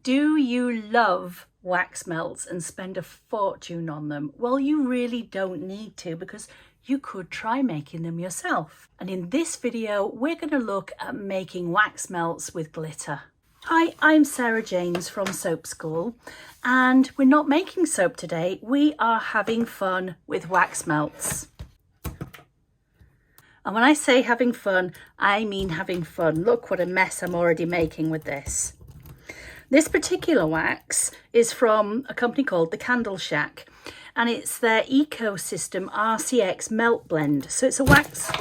Do you love wax melts and spend a fortune on them? Well, you really don't need to, because you could try making them yourself. And in this video, we're going to look at making wax melts with glitter. Hi, I'm Sarah James from Soap School, and we're not making soap today. We are having fun with wax melts. And when I say having fun, I mean having fun. Look what a mess I'm already making with this. This particular wax is from a company called the Candle Shack, and it's their Ecosystem RCX melt blend. So it's a wax.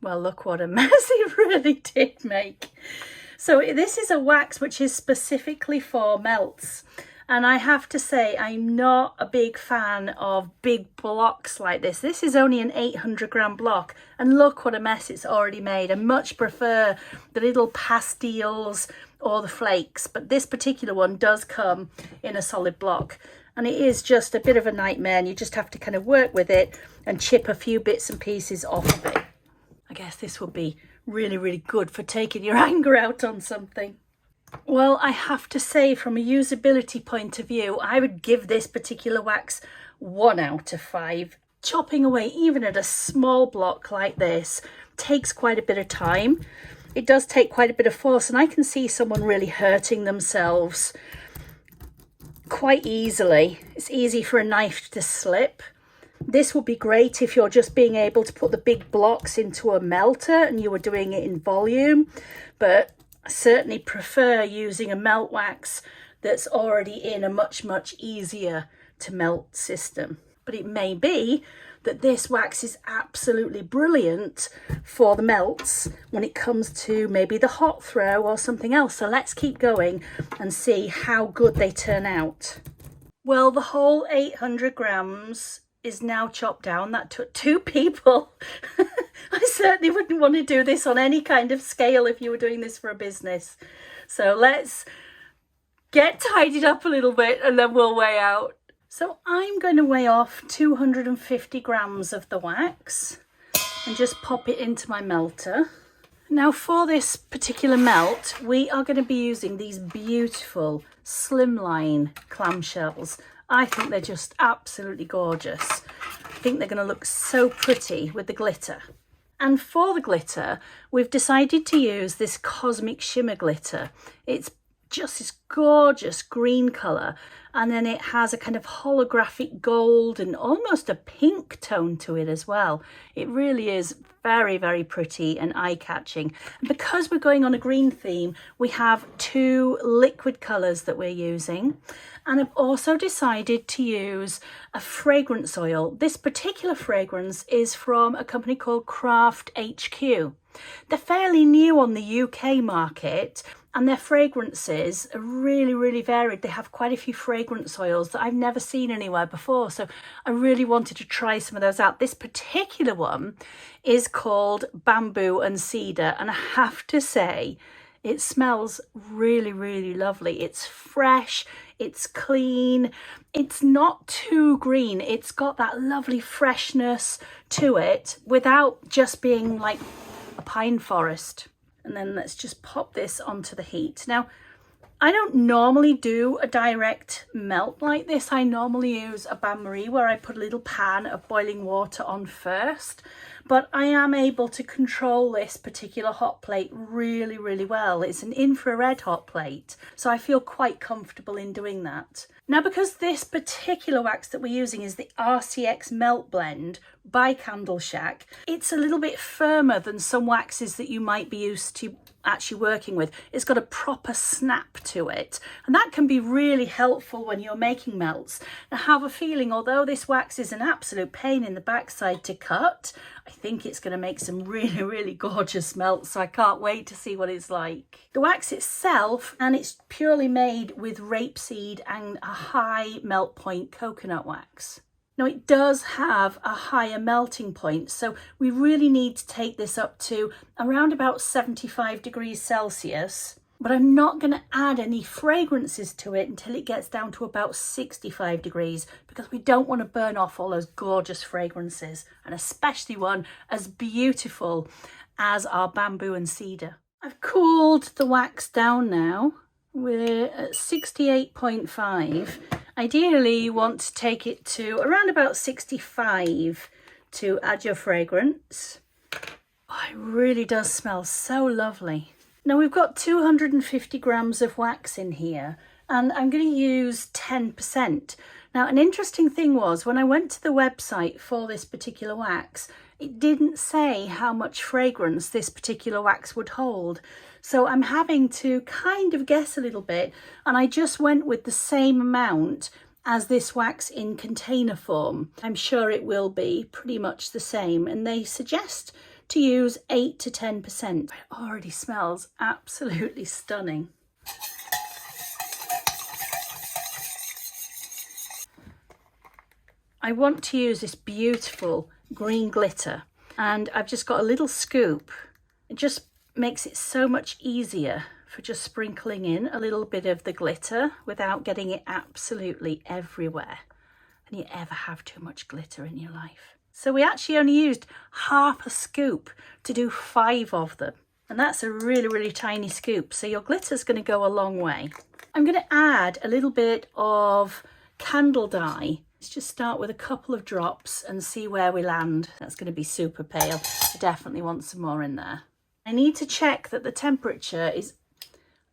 Well, look what a mess it really did make. So this is a wax which is specifically for melts. And I have to say, I'm not a big fan of big blocks like this. This is only an 800 gram block. And look what a mess it's already made. I much prefer the little pastilles or the flakes. But this particular one does come in a solid block. And it is just a bit of a nightmare. And you just have to kind of work with it and chip a few bits and pieces off of it. I guess this would be really, really good for taking your anger out on something. Well, I have to say, from a usability point of view, I would give this particular wax 1 out of 5. Chopping away even at a small block like this takes quite a bit of time. It does take quite a bit of force, and I can see someone really hurting themselves quite easily. It's easy for a knife to slip. This would be great if you're just being able to put the big blocks into a melter and you were doing it in volume, but I certainly prefer using a melt wax that's already in a much easier to melt system. But it may be that this wax is absolutely brilliant for the melts when it comes to maybe the hot throw or something else. So let's keep going and see how good they turn out. Well, the whole 800 grams is now chopped down. That took 2 people. I certainly wouldn't want to do this on any kind of scale if you were doing this for a business. So let's get tidied up a little bit and then we'll weigh out. So I'm going to weigh off 250 grams of the wax and just pop it into my melter. Now for this particular melt, we are going to be using these beautiful slimline clamshells. I think they're just absolutely gorgeous. I think they're going to look so pretty with the glitter. And for the glitter, we've decided to use this Cosmic Shimmer glitter. It's just this gorgeous green colour, and then it has a kind of holographic gold and almost a pink tone to it as well. It really is very pretty and eye-catching. And because we're going on a green theme, we have 2 liquid colours that we're using. And I've also decided to use a fragrance oil. This particular fragrance is from a company called CraftHQ. They're fairly new on the UK market, and their fragrances are really varied. They have quite a few fragrance oils that I've never seen anywhere before, so I really wanted to try some of those out. This particular one is called Bamboo and Cedar, and I have to say, it smells really lovely. It's fresh, it's clean, it's not too green. It's got that lovely freshness to it without just being like a pine forest. And then let's just pop this onto the heat. Now, I don't normally do a direct melt like this. I normally use a bain-marie where I put a little pan of boiling water on first. But I am able to control this particular hot plate really well. It's an infrared hot plate, so I feel quite comfortable in doing that. Now, because this particular wax that we're using is the RCX Melt Blend by Candle Shack, it's a little bit firmer than some waxes that you might be used to actually working with. It's got a proper snap to it, and that can be really helpful when you're making melts. I have a feeling, although this wax is an absolute pain in the backside to cut, I think it's going to make some really gorgeous melts, so I can't wait to see what it's like. The wax itself, and it's purely made with rapeseed and a high melt point coconut wax. Now, it does have a higher melting point, so we really need to take this up to around about 75 degrees Celsius. But I'm not going to add any fragrances to it until it gets down to about 65 degrees, because we don't want to burn off all those gorgeous fragrances, and especially one as beautiful as our Bamboo and Cedar. I've cooled the wax down now. We're at 68.5. Ideally, you want to take it to around about 65 to add your fragrance. Oh, it really does smell so lovely. Now we've got 250 grams of wax in here, and I'm going to use 10%. Now, an interesting thing was when I went to the website for this particular wax, it didn't say how much fragrance this particular wax would hold. So I'm having to kind of guess a little bit, and I just went with the same amount as this wax in container form. I'm sure it will be pretty much the same, and they suggest to use 8 to 10%. It already smells absolutely stunning. I want to use this beautiful green glitter, and I've just got a little scoop. It just makes it so much easier for just sprinkling in a little bit of the glitter without getting it absolutely everywhere. And you ever have too much glitter in your life? So we actually only used half a scoop to do 5 of them. And that's a really, really tiny scoop. So your glitter's going to go a long way. I'm going to add a little bit of candle dye. Let's just start with a couple of drops and see where we land. That's going to be super pale. I definitely want some more in there. I need to check that the temperature is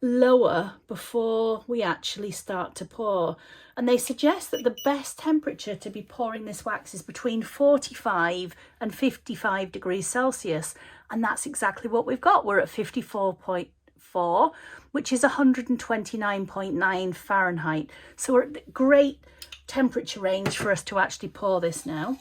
lower before we actually start to pour. And they suggest that the best temperature to be pouring this wax is between 45 and 55 degrees Celsius. And that's exactly what we've got. We're at 54.4, which is 129.9 Fahrenheit. So we're at a great temperature range for us to actually pour this now.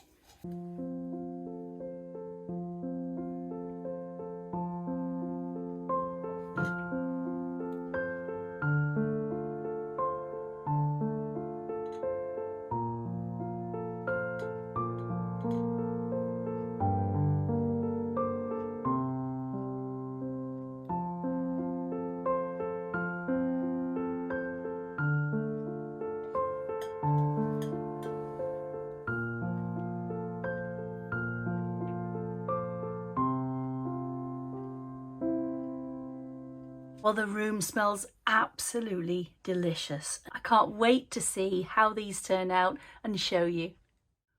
Well, the room smells absolutely delicious. I can't wait to see how these turn out and show you.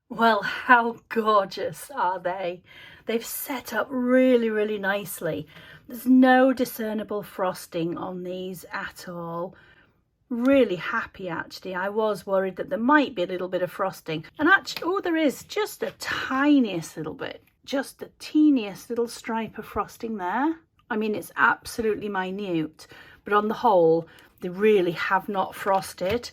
Well, how gorgeous are they? They've set up really, really nicely. There's no discernible frosting on these at all. Really happy, actually. I was worried that there might be a little bit of frosting. And actually, oh, there is just the tiniest little bit. Just the teeniest little stripe of frosting there. I mean, it's absolutely minute, but on the whole, they really have not frosted.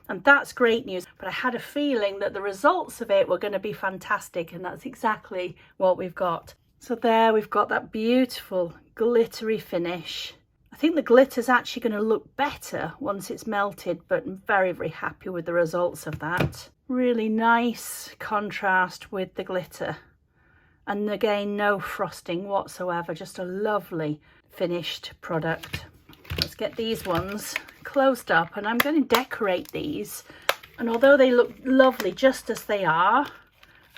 And that's great news. But I had a feeling that the results of it were going to be fantastic, and that's exactly what we've got. So there we've got that beautiful glittery finish. I think the glitter's actually going to look better once it's melted, but I'm very, very happy with the results of that. Really nice contrast with the glitter. And again, no frosting whatsoever, just a lovely finished product. Let's get these ones closed up, and I'm going to decorate these. And although they look lovely just as they are,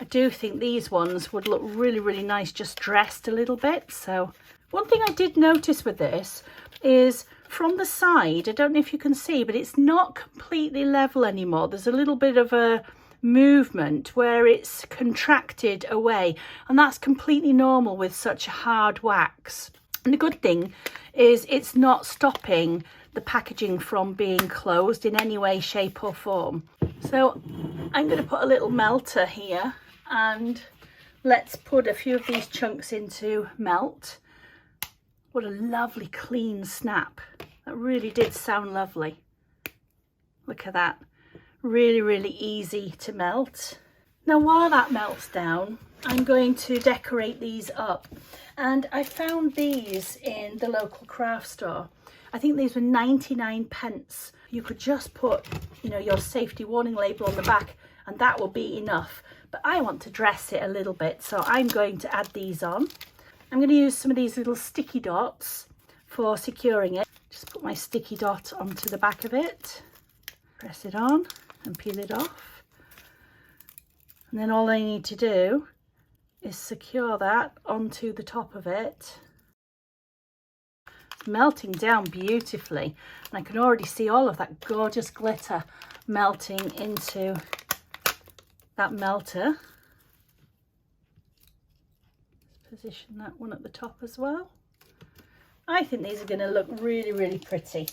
I do think these ones would look really, really nice just dressed a little bit. So one thing I did notice with this is from the side, I don't know if you can see, but it's not completely level anymore. There's a little bit of a movement where it's contracted away, and that's completely normal with such a hard wax. And the good thing is it's not stopping the packaging from being closed in any way, shape or form. So I'm going to put a little melter here, and let's put a few of these chunks into melt. What a lovely clean snap. That really did sound lovely. Look at that. Really, really easy to melt. Now, while that melts down, I'm going to decorate these up. And I found these in the local craft store. I think these were 99p. You could just put, you know, your safety warning label on the back, and that will be enough. But I want to dress it a little bit, so I'm going to add these on. I'm going to use some of these little sticky dots for securing it. Just put my sticky dot onto the back of it, press it on and peel it off. And then all I need to do is secure that onto the top of it. melting down beautifully. And I can already see all of that gorgeous glitter melting into that melter. Position that one at the top as well. I think these are going to look really, really pretty.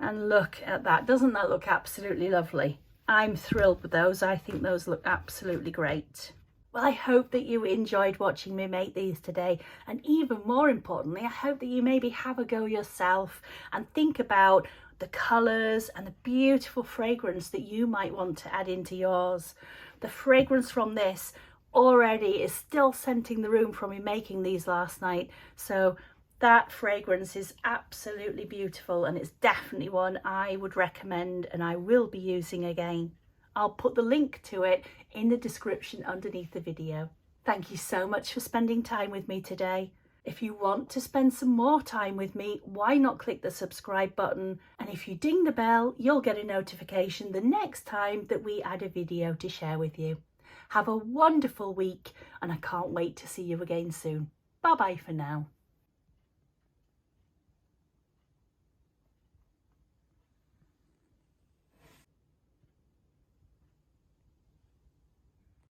And look at that. Doesn't that look absolutely lovely? I'm thrilled with those. I think those look absolutely great. Well, I hope that you enjoyed watching me make these today. And even more importantly, I hope that you maybe have a go yourself and think about the colours and the beautiful fragrance that you might want to add into yours. The fragrance from this already is still scenting the room from me making these last night. So that fragrance is absolutely beautiful, and it's definitely one I would recommend and I will be using again. I'll put the link to it in the description underneath the video. Thank you so much for spending time with me today. If you want to spend some more time with me, why not click the subscribe button? And if you ding the bell, you'll get a notification the next time that we add a video to share with you. Have a wonderful week, and I can't wait to see you again soon. Bye bye for now.